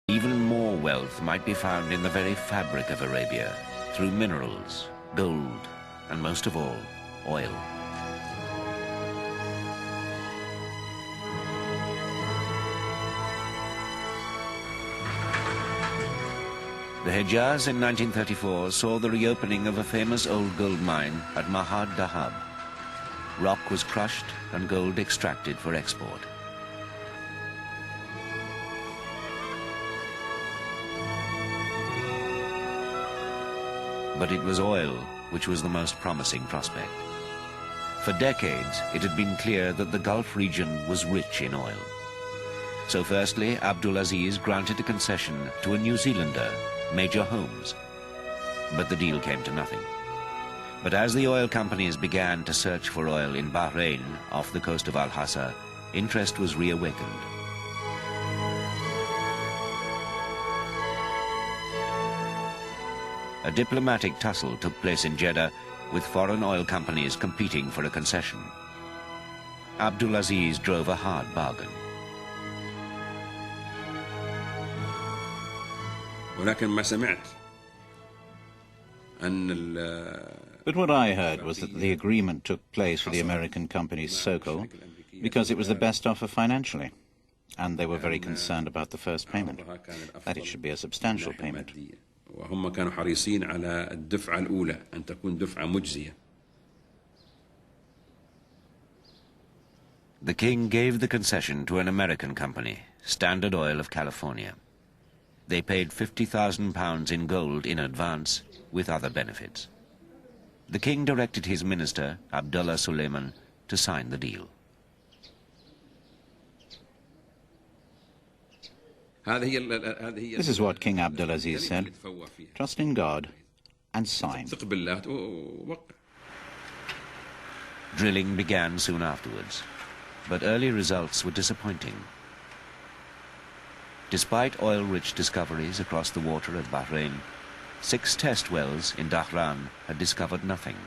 Even more wealth might be found in the very fabric of Arabia, through minerals, gold, and most of all, oil. The Hejaz in 1934 saw the reopening of a famous old gold mine at Mahad Dahab. Rock was crushed and gold extracted for export. But it was oil which was the most promising prospect. For decades, it had been clear that the Gulf region was rich in oil. So firstly, AbdulAziz granted a concession to a New Zealander, Major Holmes. But the deal came to nothing. But as the oil companies began to search for oil in Bahrain, off the coast of Al-Hassa, interest was reawakened. A diplomatic tussle took place in Jeddah, with foreign oil companies competing for a concession. AbdulAziz drove a hard bargain. But what I heard was that the agreement took place with the American company Sokol because it was the best offer financially, and they were very concerned about the first payment, that it should be a substantial payment. The king gave the concession to an American company, Standard Oil of California. They paid £50,000 in gold in advance, with other benefits. The king directed his minister, Abdullah Suleiman, to sign the deal. This is what King AbdulAziz said: trust in God and sign. Drilling began soon afterwards, but early results were disappointing. Despite oil-rich discoveries across the water at Bahrain, 6 test wells in Dhahran had discovered nothing.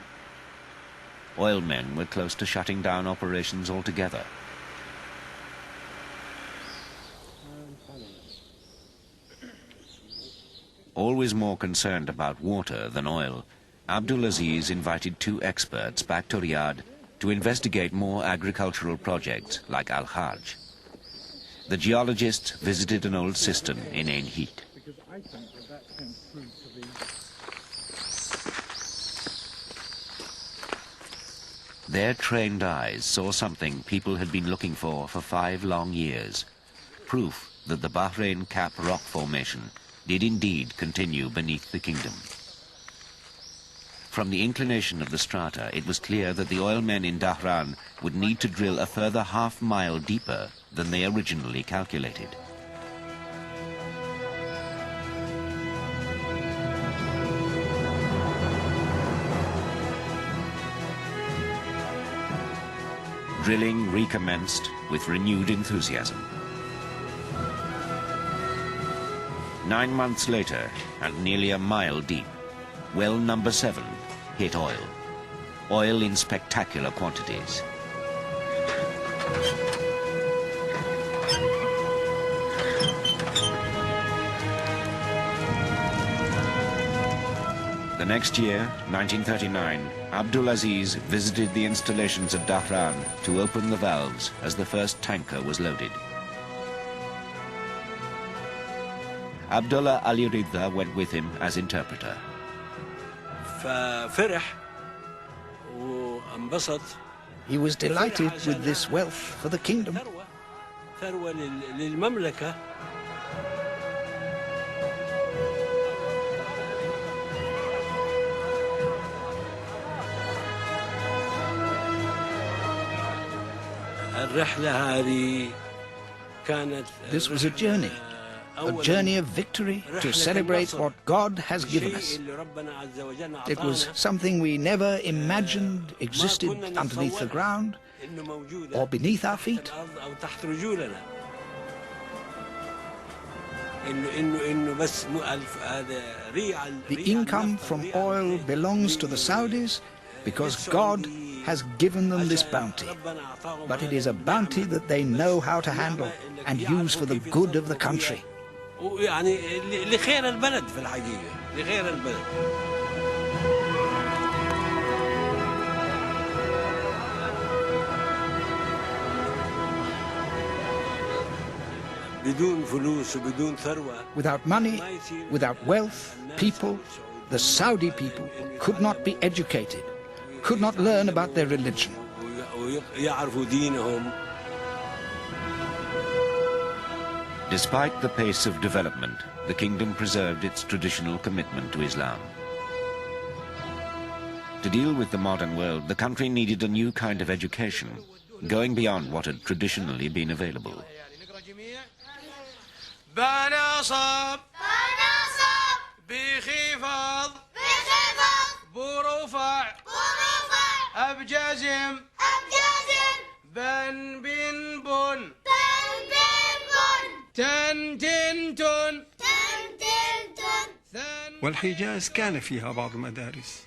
Oil men were close to shutting down operations altogether. Always more concerned about water than oil, AbdulAziz invited 2 experts back to Riyadh to investigate more agricultural projects like Al-Hajj. The geologists visited an old cistern in Ain Heat. Their trained eyes saw something people had been looking for 5 long years, proof that the Bahrain Cap rock formation did indeed continue beneath the kingdom. From the inclination of the strata, it was clear that the oil men in Dhahran would need to drill a further half-mile deeper than they originally calculated. Drilling recommenced with renewed enthusiasm. 9 months later, and nearly a mile deep, well number 7 hit oil. Oil in spectacular quantities. The next year, 1939, AbdulAziz visited the installations at Dhahran to open the valves as the first tanker was loaded. Abdullah Ali Ridha went with him as interpreter. He was delighted with this wealth for the kingdom. This was a journey of victory to celebrate what God has given us. It was something we never imagined existed underneath the ground or beneath our feet. The income from oil belongs to the Saudis because God has given them this bounty. But it is a bounty that they know how to handle and use for the good of the country. ويعني لخير البلد في الحقيقة لخير البلد. بدون فلوس وبدون ثروة. Without money, without wealth, people, the Saudi people, could not be educated, could not learn about their religion. ويعرفوا دينهم. Despite the pace of development, the kingdom preserved its traditional commitment to Islam. To deal with the modern world, the country needed a new kind of education, going beyond what had traditionally been available. بنصب بخفض برفع أبجزم بن بن بن تن تن تن. والحجاز كان فيها بعض المدارس.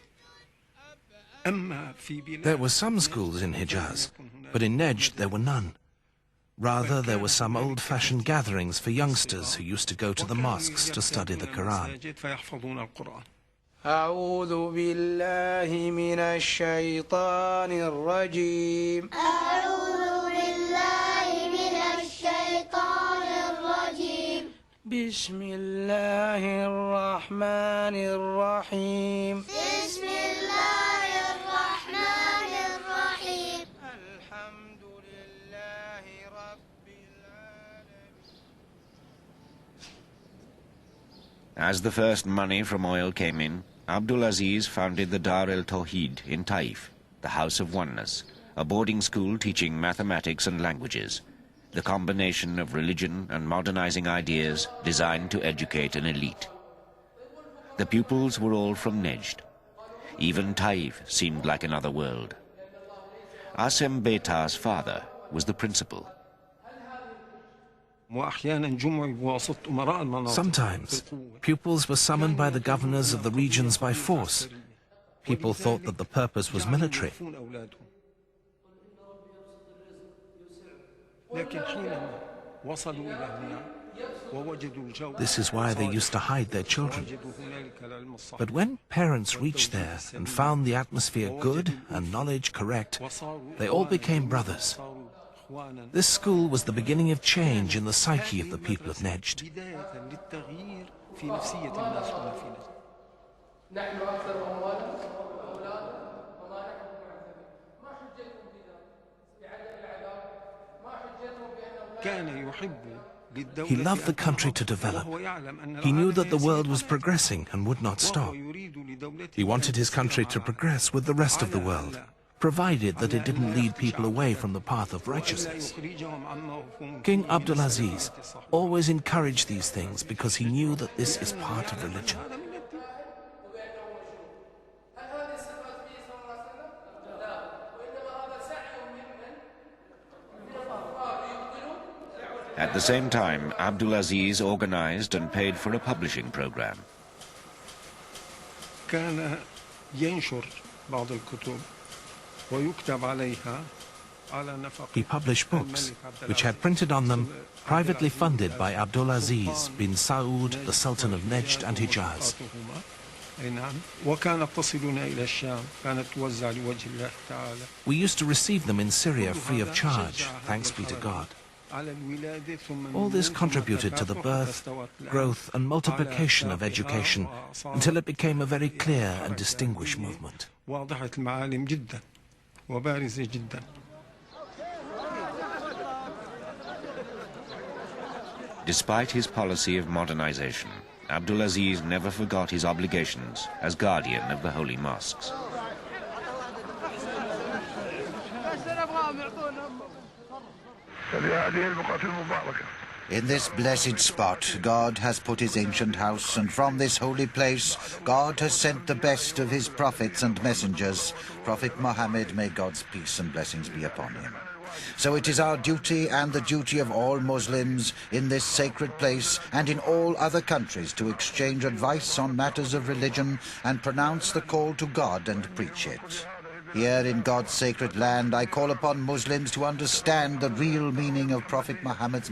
There were some schools in Hijaz, but in Nejd there were none. Rather, there were some old-fashioned gatherings for youngsters who used to go to the mosques to study the Quran. أعوذ بالله من الشيطان الرجيم. أعوذ بالله من الشيطان الرجيم. بسم الله الرحمن الرحيم. بسم الله الرحمن الرحيم. الحمد لله رب العالمين. As the first money from oil came in, AbdulAziz founded the Dar el-Tawhid in Taif, the House of Oneness, a boarding school teaching mathematics and languages, the combination of religion and modernizing ideas designed to educate an elite. The pupils were all from Nejd. Even Taif seemed like another world. Asem Beta's father was the principal. Sometimes, pupils were summoned by the governors of the regions by force. People thought that the purpose was military. This is why they used to hide their children. But when parents reached there and found the atmosphere good and knowledge correct, they all became brothers. This school was the beginning of change in the psyche of the people of Nejd. He loved the country to develop. He knew that the world was progressing and would not stop. He wanted his country to progress with the rest of the world, provided that it didn't lead people away from the path of righteousness. King AbdulAziz always encouraged these things because he knew that this is part of religion. At the same time, AbdulAziz organized and paid for a publishing program. كان ينشر بعض الكتب ويكتب عليها على نفقة. He published books, which had printed on them, privately funded by AbdulAziz bin Saud, the Sultan of Nejd and Hijaz. وكانت تصلنا إلى الشام كانت توزع لوجه الله تعالى. We used to receive them in Syria free of charge, thanks be to God. All this contributed to the birth, growth and multiplication of education until it became a very clear and distinguished movement. Despite his policy of modernization, AbdulAziz never forgot his obligations as guardian of the holy mosques. In this blessed spot, God has put his ancient house, and from this holy place, God has sent the best of his prophets and messengers. Prophet Muhammad, may God's peace and blessings be upon him. So it is our duty and the duty of all Muslims in this sacred place and in all other countries to exchange advice on matters of religion and pronounce the call to God and preach it. Here in God's sacred land, I call upon Muslims to understand the real meaning of Prophet Muhammad's message.